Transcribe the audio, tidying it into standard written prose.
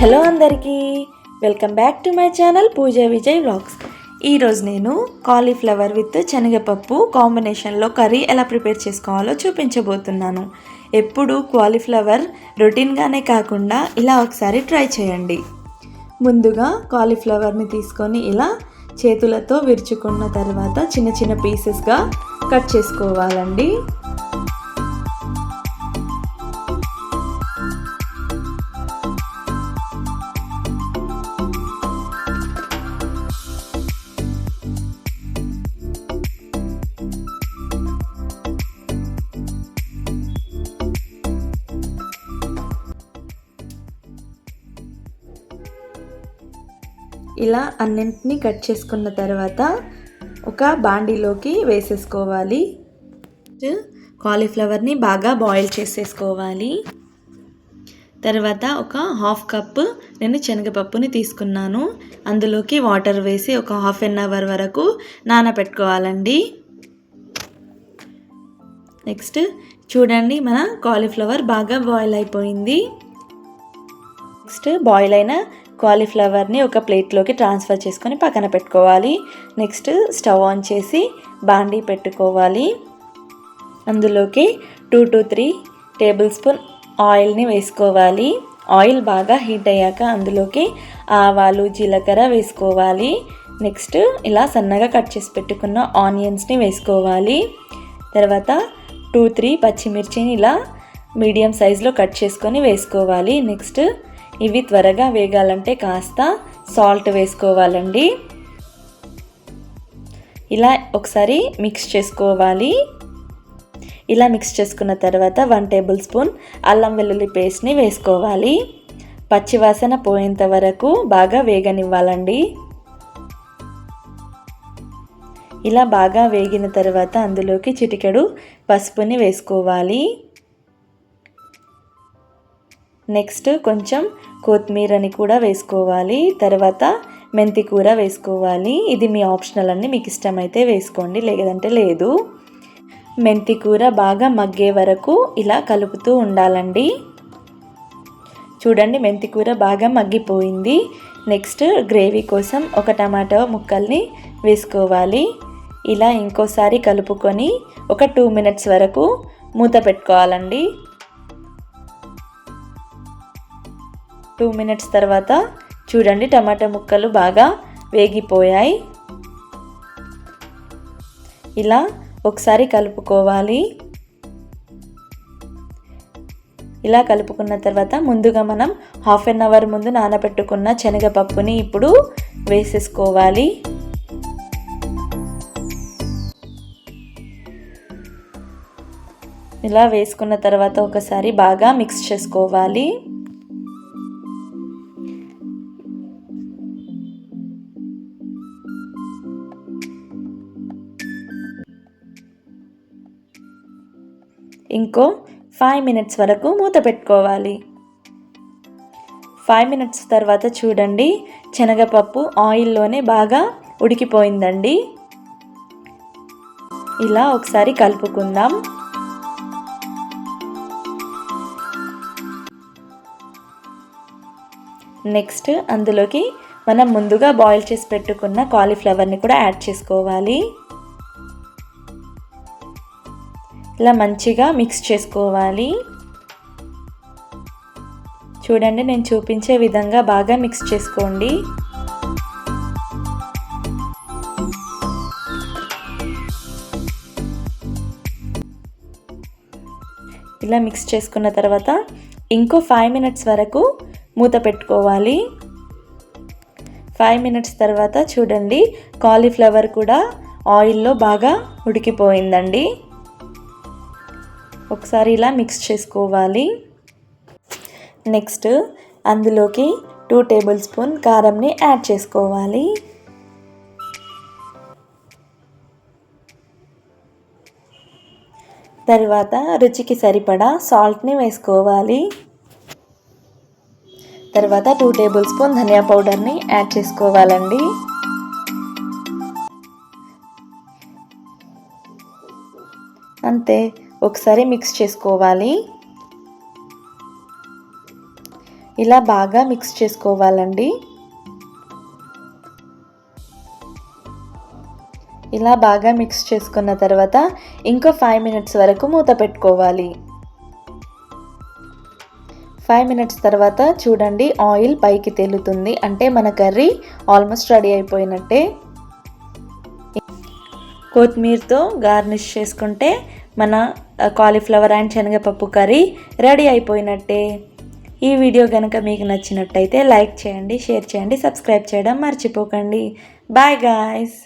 Hello అందరికీ, welcome back to my channel Pooja Vijay vlogs. ఈరోజు నేను కాలీఫ్లవర్ విత్ శనగపప్పు కాంబినేషన్లో కర్రీ ఎలా ప్రిపేర్ చేసుకోవాలో చూపించబోతున్నాను. ఎప్పుడు కాలీఫ్లవర్ రొటీన్గానే కాకుండా ఇలా ఒకసారి ట్రై చేయండి. ముందుగా కాలీఫ్లవర్ని తీసుకొని ఇలా చేతులతో విరుచుకున్న తర్వాత చిన్న చిన్న పీసెస్గా కట్ చేసుకోవాలండి. ఇలా అన్నింటినీ కట్ చేసుకున్న తర్వాత ఒక బాండీలోకి వేసేసుకోవాలి. కాలీఫ్లవర్ని బాగా బాయిల్ చేసేసుకోవాలి. తర్వాత ఒక హాఫ్ కప్ నేను శనగపప్పుని తీసుకున్నాను. అందులోకి వాటర్ వేసి ఒక హాఫ్ అన్ అవర్ వరకు నానబెట్టుకోవాలండి. నెక్స్ట్ చూడండి, మన కాలీఫ్లవర్ బాగా బాయిల్ అయిపోయింది. నెక్స్ట్ బాయిల్ అయిన కాలీఫ్లవర్ని ఒక ప్లేట్లోకి ట్రాన్స్ఫర్ చేసుకొని పక్కన పెట్టుకోవాలి. నెక్స్ట్ స్టవ్ ఆన్ చేసి బాండీ పెట్టుకోవాలి. అందులోకి 2 to 3 టేబుల్ స్పూన్ ఆయిల్ని వేసుకోవాలి. ఆయిల్ బాగా హీట్ అయ్యాక అందులోకి ఆవాలు, జీలకర్ర వేసుకోవాలి. నెక్స్ట్ ఇలా సన్నగా కట్ చేసి పెట్టుకున్న ఆనియన్స్ని వేసుకోవాలి. తర్వాత 2-3 పచ్చిమిర్చిని ఇలా మీడియం సైజులో కట్ చేసుకొని వేసుకోవాలి. నెక్స్ట్ ఇవి త్వరగా వేగాలంటే కాస్త సాల్ట్ వేసుకోవాలండి. ఇలా ఒకసారి మిక్స్ చేసుకోవాలి. ఇలా మిక్స్ చేసుకున్న తర్వాత 1 టేబుల్ స్పూన్ అల్లం వెల్లుల్లి పేస్ట్ని వేసుకోవాలి. పచ్చివాసన పోయేంత వరకు బాగా వేగనివ్వాలండి. ఇలా బాగా వేగిన తర్వాత అందులోకి చిటికెడు పసుపుని వేసుకోవాలి. నెక్స్ట్ కొంచెం కొత్తిమీరని కూడా వేసుకోవాలి. తర్వాత మెంతి కూర వేసుకోవాలి. ఇది మీ ఆప్షనల్ అండి, మీకు ఇష్టమైతే వేసుకోండి, లేదంటే లేదు. మెంతి కూర బాగా మగ్గే వరకు ఇలా కలుపుతూ ఉండాలండి. చూడండి, మెంతి కూర బాగా మగ్గిపోయింది. నెక్స్ట్ గ్రేవీ కోసం ఒక టమాటో ముక్కల్ని వేసుకోవాలి. ఇలా ఇంకోసారి కలుపుకొని ఒక 2 minutes వరకు మూత పెట్టుకోవాలండి. 2 minutes తర్వాత చూడండి, టమాటా ముక్కలు బాగా వేగిపోయాయి. ఇలా ఒకసారి కలుపుకోవాలి. ఇలా కలుపుకున్న తర్వాత ముందుగా మనం హాఫ్ అన్ అవర్ ముందు నానబెట్టుకున్న శనగపప్పుని ఇప్పుడు వేసేసుకోవాలి. ఇలా వేసుకున్న తర్వాత ఒకసారి బాగా మిక్స్ చేసుకోవాలి. ఇంకో 5 minutes వరకు మూత పెట్టుకోవాలి. 5 minutes తర్వాత చూడండి, శనగపప్పు ఆయిల్లోనే బాగా ఉడికిపోయిందండి. ఇలా ఒకసారి కలుపుకుందాం. నెక్స్ట్ అందులోకి మనం ముందుగా బాయిల్ చేసి పెట్టుకున్న కాలీఫ్లవర్ని కూడా యాడ్ చేసుకోవాలి. ఇలా మంచిగా మిక్స్ చేసుకోవాలి. చూడండి, నేను చూపించే విధంగా బాగా మిక్స్ చేసుకోండి. ఇలా మిక్స్ చేసుకున్న తర్వాత ఇంకో 5 minutes వరకు మూత పెట్టుకోవాలి. 5 minutes తర్వాత చూడండి, కాలీఫ్లవర్ కూడా ఆయిల్లో బాగా ఉడికిపోయిందండి. ఒకసారి ఇలా మిక్స్ చేసుకోవాలి. నెక్స్ట్ అందులోకి 2 టేబుల్ స్పూన్ కారంని యాడ్ చేసుకోవాలి. తర్వాత రుచికి సరిపడా సాల్ట్ని వేసుకోవాలి. తర్వాత 2 టేబుల్ స్పూన్ ధనియా పౌడర్ని యాడ్ చేసుకోవాలండి. అంతే, ఒకసారి మిక్స్ చేసుకోవాలి. ఇలా బాగా మిక్స్ చేసుకోవాలండి. ఇలా బాగా మిక్స్ చేసుకున్న తర్వాత ఇంకో 5 మినిట్స్ వరకు మూత పెట్టుకోవాలి. 5 మినిట్స్ తర్వాత చూడండి ఆయిల్ పైకి తేలుతుంది, అంటే మన కర్రీ ఆల్మోస్ట్ రెడీ అయిపోయినట్టే. కొత్తిమీరతో గార్నిష్ చేసుకుంటే మన కాలీఫ్లవర్ అండ్ శనగపప్పు కర్రీ రెడీ అయిపోయినట్టే. ఈ వీడియో కనుక మీకు నచ్చినట్టయితే లైక్ చేయండి, షేర్ చేయండి, సబ్స్క్రైబ్ చేయడం మర్చిపోకండి. Bye guys.